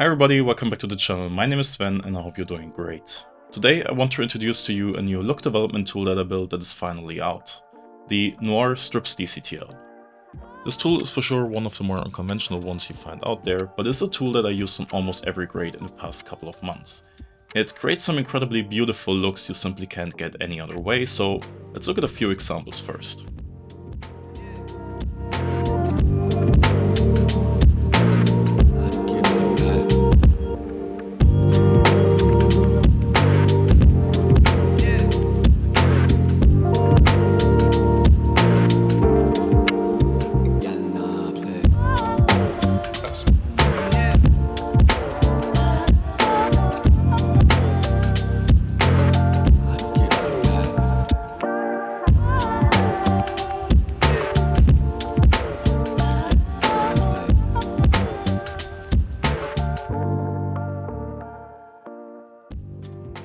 Hi everybody, welcome back to the channel. My name is Sven and I hope you're doing great. Today I want to introduce to you a new look development tool that I built that is finally out. The NOIR Strips DCTL. This tool is for sure one of the more unconventional ones you find out there, but it's a tool that I use on almost every grade in the past couple of months. It creates some incredibly beautiful looks you simply can't get any other way, so let's look at a few examples first.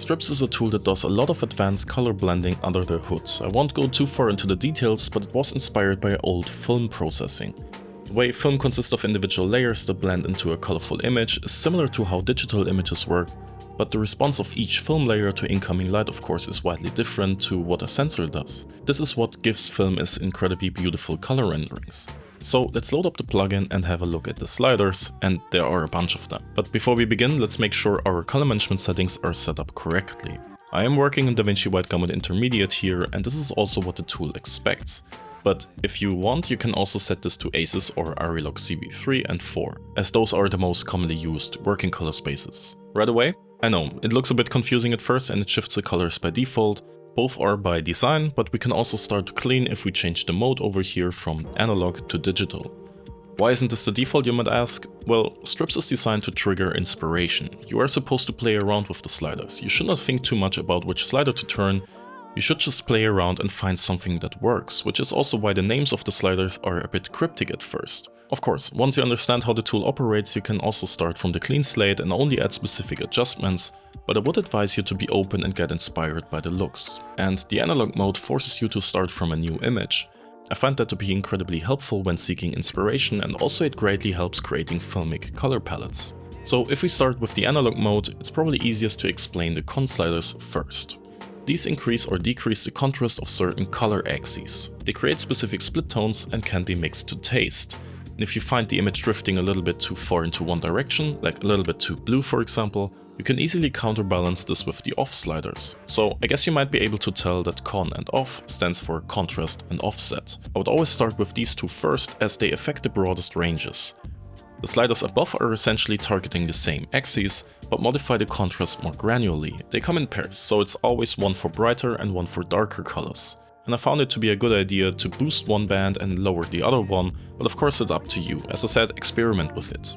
Strips is a tool that does a lot of advanced color blending under the hood. I won't go too far into the details, but it was inspired by old film processing. The way film consists of individual layers that blend into a colorful image is similar to how digital images work, but the response of each film layer to incoming light of course is widely different to what a sensor does. This is what gives film its incredibly beautiful color renderings. So let's load up the plugin and have a look at the sliders, and there are a bunch of them. But before we begin, let's make sure our color management settings are set up correctly. I am working in DaVinci White Gamut Intermediate here, and this is also what the tool expects. But if you want, you can also set this to ACES or Arilog CV3 and 4, as those are the most commonly used working color spaces. Right away, I know, it looks a bit confusing at first and it shifts the colors by default. Both are by design, but we can also start to clean if we change the mode over here from analog to digital. Why isn't this the default, you might ask? Well, Strips is designed to trigger inspiration. You are supposed to play around with the sliders. You should not think too much about which slider to turn. You should just play around and find something that works, which is also why the names of the sliders are a bit cryptic at first. Of course, once you understand how the tool operates, you can also start from the clean slate and only add specific adjustments, but I would advise you to be open and get inspired by the looks. And the analog mode forces you to start from a new image. I find that to be incredibly helpful when seeking inspiration, and also it greatly helps creating filmic color palettes. So if we start with the analog mode, it's probably easiest to explain the con sliders first. These increase or decrease the contrast of certain color axes. They create specific split tones and can be mixed to taste. And if you find the image drifting a little bit too far into one direction, like a little bit too blue for example, you can easily counterbalance this with the off sliders. So I guess you might be able to tell that con and off stands for contrast and offset. I would always start with these two first as they affect the broadest ranges. The sliders above are essentially targeting the same axes, but modify the contrast more granularly. They come in pairs, so it's always one for brighter and one for darker colors. And I found it to be a good idea to boost one band and lower the other one, but of course it's up to you. As I said, experiment with it.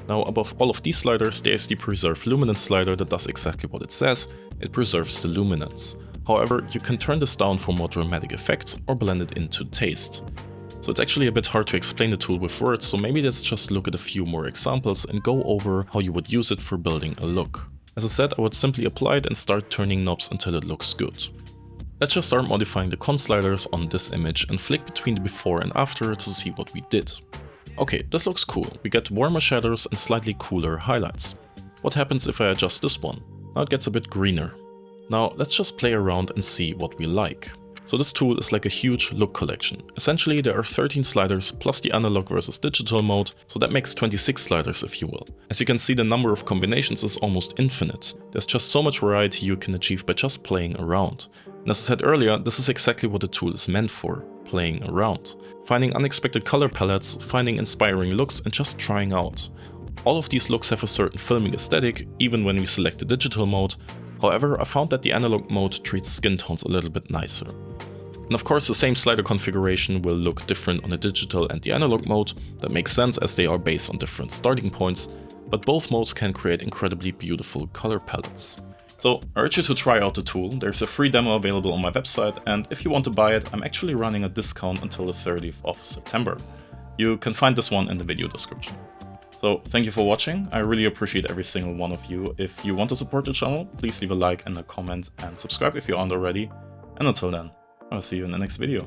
Now above all of these sliders there is the Preserve Luminance slider that does exactly what it says, it preserves the luminance. However, you can turn this down for more dramatic effects or blend it into taste. So it's actually a bit hard to explain the tool with words, so maybe let's just look at a few more examples and go over how you would use it for building a look. As I said, I would simply apply it and start turning knobs until it looks good. Let's just start modifying the con sliders on this image and flick between the before and after to see what we did. Okay, this looks cool. We get warmer shadows and slightly cooler highlights. What happens if I adjust this one? Now it gets a bit greener. Now let's just play around and see what we like. So this tool is like a huge look collection. Essentially there are 13 sliders plus the analog versus digital mode, so that makes 26 sliders if you will. As you can see, the number of combinations is almost infinite. There's just so much variety you can achieve by just playing around. And as I said earlier, this is exactly what the tool is meant for, playing around. Finding unexpected color palettes, finding inspiring looks and just trying out. All of these looks have a certain filming aesthetic, even when we select the digital mode. However, I found that the analog mode treats skin tones a little bit nicer. And of course the same slider configuration will look different on the digital and the analog mode. That makes sense as they are based on different starting points, but both modes can create incredibly beautiful color palettes. So I urge you to try out the tool. There's a free demo available on my website, and if you want to buy it, I'm actually running a discount until the 30th of September. You can find this one in the video description. So thank you for watching. I really appreciate every single one of you. If you want to support the channel, please leave a like and a comment and subscribe if you aren't already. And until then, I'll see you in the next video.